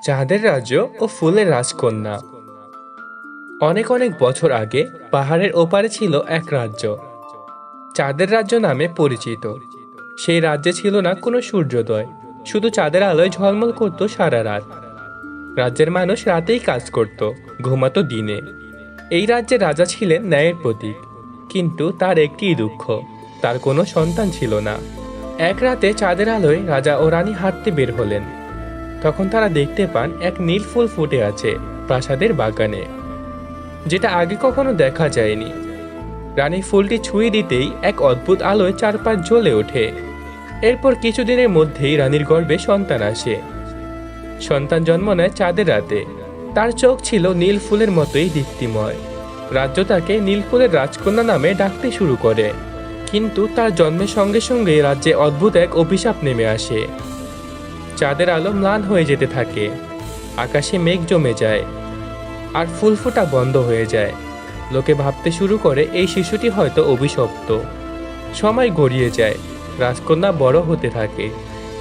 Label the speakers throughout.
Speaker 1: চাঁদের রাজ্য ও ফুলের রাজকন্যা। অনেক অনেক বছর আগে পাহাড়ের ওপারে ছিল এক রাজ্য, চাঁদের রাজ্য নামে পরিচিত। সেই রাজ্যে ছিল না কোনো সূর্যোদয়, শুধু চাঁদের আলোয় ঝলমল করত সারা রাত। রাজ্যের মানুষ রাতেই কাজ করত, ঘুমাতো দিনে। এই রাজ্যের রাজা ছিলেন ন্যায়ের প্রতীক, কিন্তু তার একটি দুঃখ, তার কোনো সন্তান ছিল না। এক রাতে চাঁদের আলোয় রাজা ও রানী হাঁটতে বের হলেন। তখন তারা দেখতে পান এক নীল ফুল ফুটে আছে প্রাসাদের বাগানে, যেটা আগে কখনো দেখা যায়নি। রানী ফুলটি ছুঁয়ে দিতেই এক অদ্ভুত আলোয় চারপাশ জ্বলে ওঠে। এরপর কিছুদিনের মধ্যেই রানীর গর্ভে সন্তান আসে। সন্তান জন্ম নেয় চাঁদের রাতে। তার চোখ ছিল নীল ফুলের মতোই দীপ্তিময়। রাজ্য তাকে নীল ফুলের রাজকন্যা নামে ডাকতে শুরু করে। কিন্তু তার জন্মের সঙ্গে সঙ্গে রাজ্যে অদ্ভুত এক অভিশাপ নেমে আসে। চাঁদের আলো ম্লান হয়ে যেতে থাকে, আকাশে মেঘ জমে যায়, আর ফুল ফোটা বন্ধ হয়ে যায়। লোকে ভাবতে শুরু করে এই শিশুটি হয়তো অভিশপ্ত। সময় গড়িয়ে যায়, রাজকন্যা বড় হতে থাকে,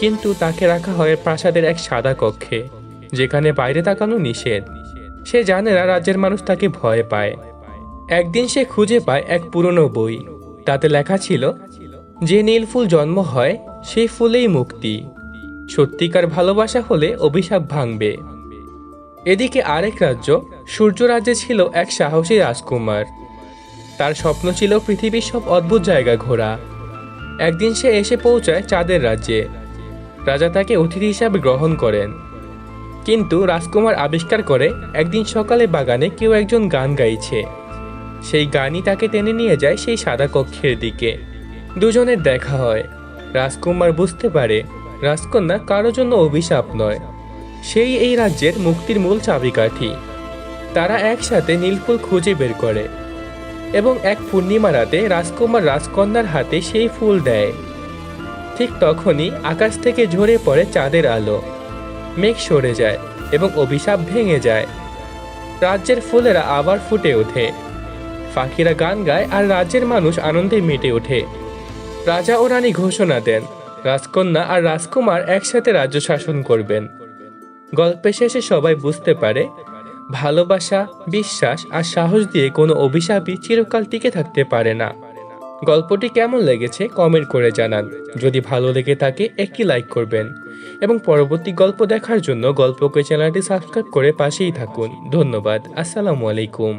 Speaker 1: কিন্তু তাকে রাখা হয় প্রাসাদের এক সাদা কক্ষে, যেখানে বাইরে তাকানো নিষেধ। সে জানে না রাজ্যের মানুষ তাকে ভয় পায়। একদিন সে খুঁজে পায় এক পুরনো বই। তাতে লেখা ছিল, যে নীল ফুল জন্ম হয় সেই ফুলেই মুক্তি, সত্যিকার ভালোবাসা হলে অভিশাপ ভাঙবে। এদিকে আরেক রাজ্য, সূর্য রাজ্যে ছিল এক সাহসী রাজকুমার। তার স্বপ্ন ছিল পৃথিবীর সব অদ্ভুত জায়গা ঘোরা। একদিন সে এসে পৌঁছায় চাঁদের রাজ্যে। রাজা তাকে অতিথি হিসাবে গ্রহণ করেন। কিন্তু রাজকুমার আবিষ্কার করে একদিন সকালে বাগানে কেউ একজন গান গাইছে। সেই গানই তাকে টেনে নিয়ে যায় সেই সাদা কক্ষের দিকে। দুজনের দেখা হয়। রাজকুমার বুঝতে পারে রাজকন্যা কারো জন্য অভিশাপ নয়, সেই এই রাজ্যের মুক্তির মূল চাবিকাঠি। তারা একসাথে নীলফুল খুঁজে বের করে, এবং এক পূর্ণিমা রাতে রাজকুমার রাজকন্যার হাতে সেই ফুল দেয়। ঠিক তখনই আকাশ থেকে ঝরে পড়ে চাঁদের আলো। মেঘ সরে যায় এবং অভিশাপ ভেঙে যায়। রাজ্যের ফুলেরা আবার ফুটে ওঠে, পাখিরা গান গায়, আর রাজ্যের মানুষ আনন্দে মেতে ওঠে। রাজা ও রানী ঘোষণা দেন, রাজকন্যা আর রাজকুমার একসাথে রাজ্য শাসন করবেন। গল্পের শেষে সবাই বুঝতে পারে, ভালোবাসা, বিশ্বাস আর সাহস দিয়ে কোনো অভিশাপই চিরকাল টিকে থাকতে পারে না। গল্পটি কেমন লেগেছে কমেন্ট করে জানান। যদি ভালো লেগে থাকে একটি লাইক করবেন, এবং পরবর্তী গল্প দেখার জন্য গল্পকে চ্যানেলটি সাবস্ক্রাইব করে পাশেই থাকুন। ধন্যবাদ। আসসালামু আলাইকুম।